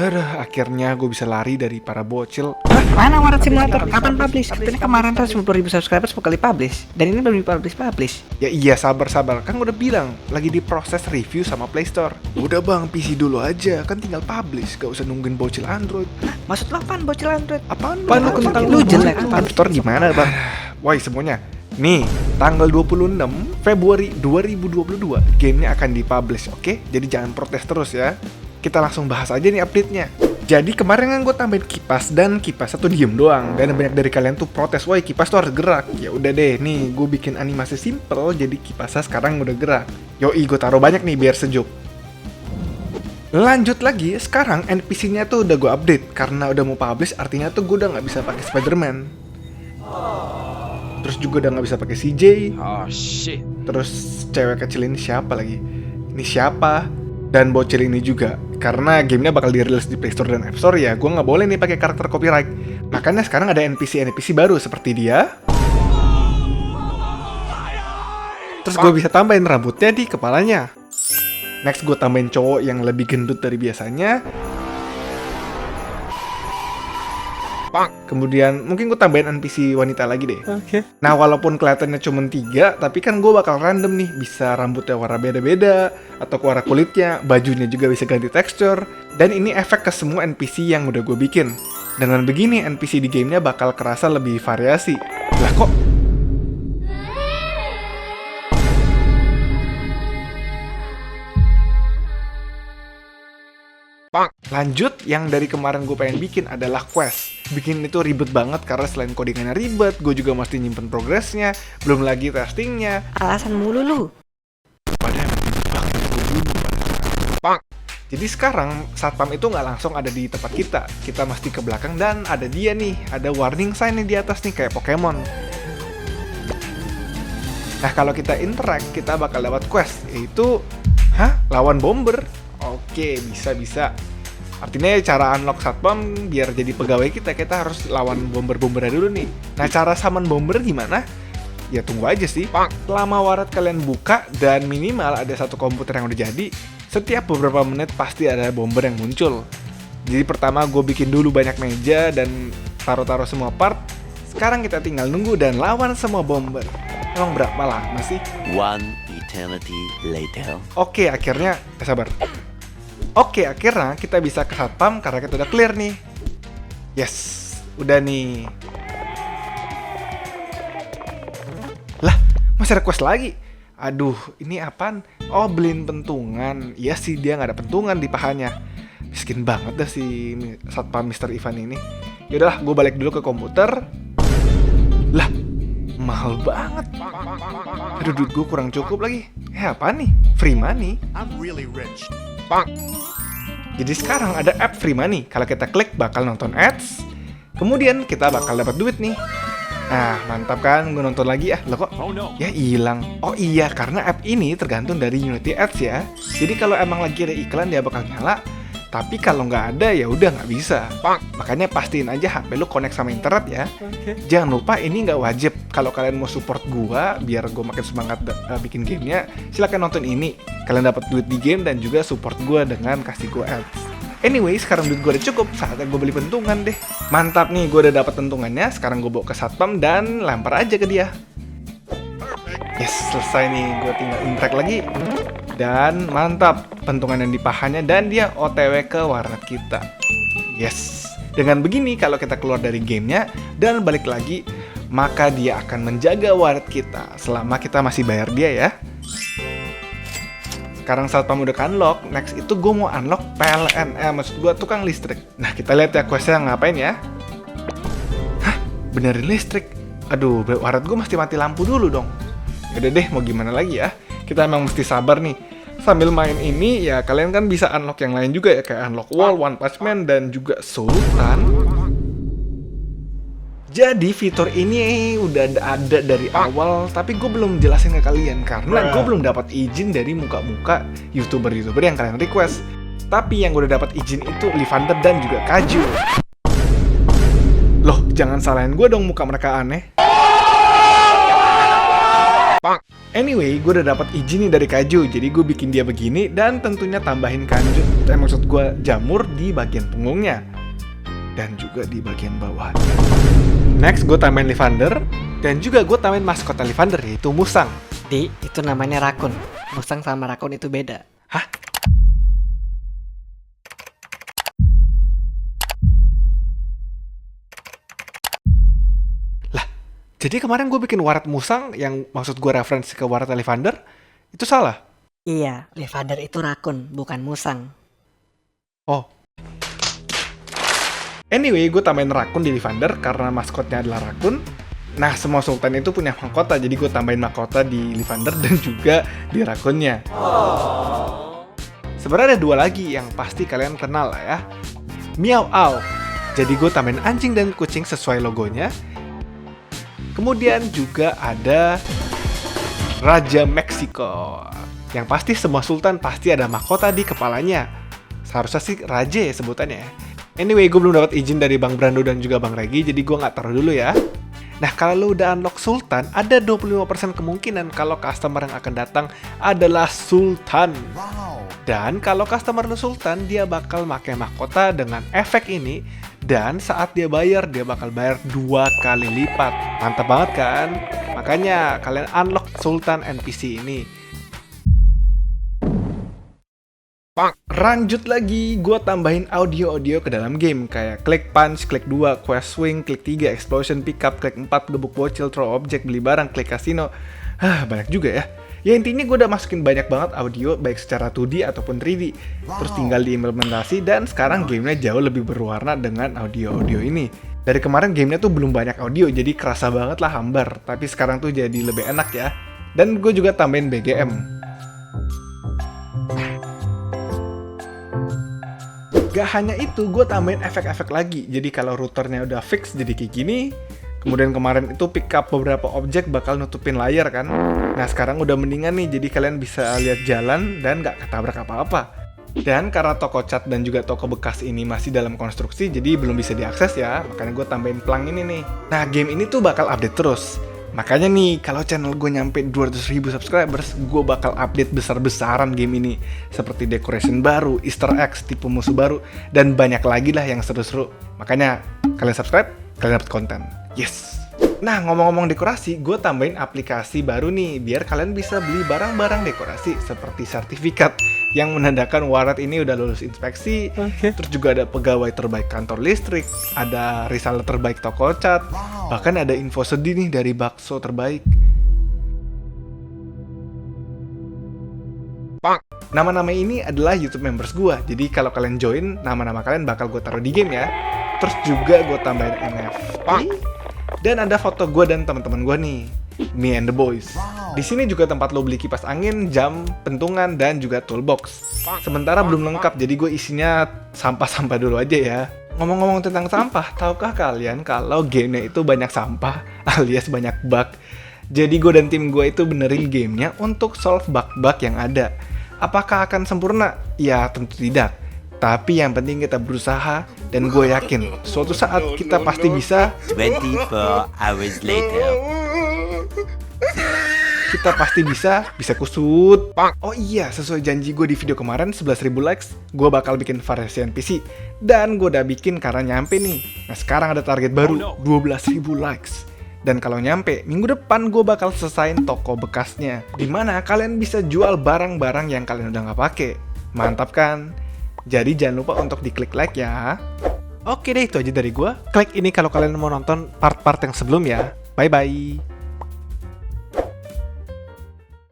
Aduh, akhirnya gue bisa lari dari para bocil. Mana Warat Simulator? Kapan publish? Katanya kemarin 150.000 subscribers sekali publish. Dan ini belum dipublish. Ya iya, sabar. Kan udah bilang, lagi diproses review sama Play Store. Udah bang, PC dulu aja, kan tinggal publish. Gak usah nungguin bocil Android. Maksud lo apaan bocil Android? Apaan? Lu kentang lu jelek. App Store gimana bang? Woi semuanya. Nih, tanggal 26 Februari 2022, gamenya akan dipublish, oke? Jadi jangan protes terus ya. Kita langsung bahas aja nih update-nya. Jadi kemarin kan gue tambahin kipas dan kipasnya tuh diem doang. Dan banyak dari kalian tuh protes, woi kipas tuh harus gerak. Ya udah deh, nih gue bikin animasi simple jadi kipasnya sekarang udah gerak. Yoi, gue taruh banyak nih biar sejuk. Lanjut lagi, sekarang NPC-nya tuh udah gue update. Karena udah mau publish, artinya tuh gue udah nggak bisa pakai Spider-Man. Terus juga udah nggak bisa pakai CJ. Oh shit. Terus cewek kecil ini siapa lagi? Ini siapa? Dan bocil ini juga. Karena gamenya bakal dirilis di Play Store dan App Store ya, gue nggak boleh nih pakai karakter copyright. Makanya sekarang ada NPC baru seperti dia. Terus gue bisa tambahin rambutnya di kepalanya. Next gue tambahin cowok yang lebih gendut dari biasanya. Kemudian mungkin gue tambahin NPC wanita lagi deh. Oke. Nah walaupun kelihatannya cuma 3, tapi kan gue bakal random nih. Bisa rambutnya warna beda-beda, atau warna kulitnya, bajunya juga bisa ganti tekstur. Dan ini efek ke semua NPC yang udah gue bikin. Dengan begini NPC di gamenya bakal kerasa lebih variasi. Lah kok? Lanjut, yang dari kemarin gue pengen bikin adalah quest. Bikin itu ribet banget karena selain codingannya ribet, gue juga mesti nyimpen progresnya, belum lagi testingnya. Alasan mulu lu. Jadi sekarang satpam itu nggak langsung ada di tempat kita. Kita mesti ke belakang dan ada dia nih, ada warning sign nih di atas nih kayak Pokemon. Nah kalau kita interact, kita bakal dapat quest, yaitu lawan bomber. Oke, bisa. Artinya cara unlock satpam biar jadi pegawai kita harus lawan bomber-bombernya dulu nih. Nah cara summon bomber gimana? Ya tunggu aja sih. Lama warat kalian buka dan minimal ada satu komputer yang udah jadi, setiap beberapa menit pasti ada bomber yang muncul. Jadi pertama gue bikin dulu banyak meja dan taruh-taruh semua part. Sekarang kita tinggal nunggu dan lawan semua bomber. Emang berapa lama sih? One eternity later. Oke, akhirnya sabar. Oke, akhirnya kita bisa ke satpam karena kita udah clear nih. Yes, udah nih. Lah, masih ada quest lagi. Aduh, ini apaan? Oh, beliin pentungan. Iya sih, dia nggak ada pentungan di pahanya. Miskin banget dah si satpam Mr. Ivan ini. Yaudahlah, gue balik dulu ke komputer. Lah, mahal banget. Aduh, duit gue kurang cukup lagi. Apaan nih? Free money. I'm really rich. Jadi sekarang ada app free money. Kalau kita klik bakal nonton ads. Kemudian kita bakal dapat duit nih. Nah mantap kan, gue nonton lagi Loh kok ya hilang. Oh iya, karena app ini tergantung dari Unity Ads ya. Jadi kalau emang lagi ada iklan dia bakal nyala. Tapi kalau nggak ada ya udah nggak bisa. Makanya pastiin aja HP lu connect sama internet ya. Jangan lupa ini nggak wajib. Kalau kalian mau support gua biar gua makin semangat bikin gamenya, silakan nonton ini. Kalian dapat duit di game dan juga support gua dengan kasih gua ads. Anyway, sekarang duit gua udah cukup, saatnya gua beli pentungan deh. Mantap nih, gua udah dapat pentungannya. Sekarang gua bawa ke satpam dan lempar aja ke dia. Yes, selesai nih. Gua tinggal interact lagi. Dan mantap, pentungan yang di pahanya dan dia OTW ke warnet kita. Yes, dengan begini kalau kita keluar dari gamenya dan balik lagi, maka dia akan menjaga warnet kita selama kita masih bayar dia ya. Sekarang satpam udah unlock, next itu gue mau unlock PLN, maksud gue tukang listrik. Nah kita lihat ya questnya ngapain ya. Hah, benerin listrik? Aduh, warnet gue mesti mati lampu dulu dong. Yaudah deh, mau gimana lagi ya. Kita emang mesti sabar nih. Sambil main ini ya kalian kan bisa unlock yang lain juga ya, kayak unlock wall, One Punch Man, dan juga Sultan. Jadi fitur ini udah ada dari awal, tapi gue belum jelasin ke kalian karena gue belum dapat izin dari muka-muka YouTuber-YouTuber yang kalian request. Tapi yang gue udah dapat izin itu Livander dan juga Kaju. Loh, jangan salahin gue dong, muka mereka aneh. Anyway, gue udah dapat izin nih dari Kaju, jadi gue bikin dia begini dan tentunya tambahin kanjut, maksud gue jamur di bagian punggungnya dan juga di bagian bawah. Next, gue tambahin Lavender dan juga gue tambahin maskot Lavender yaitu Musang. Di, itu namanya rakun. Musang sama rakun itu beda. Hah? Lah, jadi kemarin gue bikin warat Musang yang maksud gue referensi ke warat Lavender, itu salah? Iya, Lavender itu rakun, bukan musang. Oh. Anyway, gue tambahin rakun di Lavender karena maskotnya adalah rakun. Nah, semua sultan itu punya mahkota, jadi gue tambahin mahkota di Lavender dan juga di rakunnya. Sebenarnya ada 2 lagi yang pasti kalian kenal lah ya. Meow Ow. Jadi gue tambahin anjing dan kucing sesuai logonya. Kemudian juga ada Raja Meksiko. Yang pasti semua sultan pasti ada mahkota di kepalanya. Seharusnya sih raja ya sebutannya. Anyway, gue belum dapat izin dari Bang Brando dan juga Bang Regi, jadi gue nggak taruh dulu ya. Nah, kalau lu udah unlock Sultan, ada 25% kemungkinan kalau customer yang akan datang adalah Sultan. Dan kalau customer lu Sultan, dia bakal pakai mahkota dengan efek ini. Dan saat dia bakal bayar 2 kali lipat. Mantap banget kan? Makanya kalian unlock Sultan NPC ini. Lanjut lagi, gue tambahin audio-audio ke dalam game kayak klik punch, klik 2, quest swing, klik 3, explosion, pick up, klik 4, gebuk bocil, throw object, beli barang, klik kasino. Banyak juga ya. Ya intinya gue udah masukin banyak banget audio baik secara 2D ataupun 3D. Terus tinggal diimplementasi dan sekarang gamenya jauh lebih berwarna dengan audio-audio ini. Dari kemarin gamenya tuh belum banyak audio jadi kerasa banget lah hambar. Tapi sekarang tuh jadi lebih enak ya. Dan gue juga tambahin BGM. Gak hanya itu, gue tambahin efek-efek lagi. Jadi kalau routernya udah fix jadi kayak gini. Kemudian kemarin itu pick up beberapa objek bakal nutupin layar kan. Nah sekarang udah mendingan nih, jadi kalian bisa lihat jalan dan gak ketabrak apa-apa. Dan karena toko cat dan juga toko bekas ini masih dalam konstruksi, jadi belum bisa diakses ya. Makanya gue tambahin pelang ini nih. Nah game ini tuh bakal update terus. Makanya nih, kalau channel gue nyampe 200.000 subscribers, gue bakal update besar-besaran game ini. Seperti decoration baru, easter eggs, tipe musuh baru, dan banyak lagi lah yang seru-seru. Makanya, kalian subscribe, kalian dapat konten. Yes! Nah, ngomong-ngomong dekorasi, gue tambahin aplikasi baru nih, biar kalian bisa beli barang-barang dekorasi seperti sertifikat yang menandakan warat ini udah lulus inspeksi. Terus juga ada pegawai terbaik kantor listrik, ada reseller terbaik toko cat, bahkan ada info sedih nih dari bakso terbaik. Nama-nama ini adalah YouTube members gue, jadi kalau kalian join, nama-nama kalian bakal gue taruh di game ya. Terus juga gue tambahin NFT. Dan ada foto gue dan teman-teman gue nih, me and the boys. Di sini juga tempat lo beli kipas angin, jam, pentungan, dan juga toolbox. Sementara belum lengkap, jadi gue isinya sampah-sampah dulu aja ya. Ngomong-ngomong tentang sampah, tahukah kalian kalau gamenya itu banyak sampah alias banyak bug? Jadi gue dan tim gue itu benerin gamenya untuk solve bug-bug yang ada. Apakah akan sempurna? Ya tentu tidak. Tapi yang penting kita berusaha dan gue yakin suatu saat kita pasti bisa. 24 hours later. Kita pasti bisa kusut. Oh iya, sesuai janji gue di video kemarin 11.000 likes, gue bakal bikin variasi NPC. Dan gue udah bikin karena nyampe nih. Nah sekarang ada target baru, 12.000 likes. Dan kalau nyampe, minggu depan gue bakal selesain toko bekasnya. Dimana kalian bisa jual barang-barang yang kalian udah gak pakai. Mantap kan? Jadi jangan lupa untuk diklik like ya. Oke deh, itu aja dari gue. Klik ini kalau kalian mau nonton part-part yang sebelumnya. Bye-bye.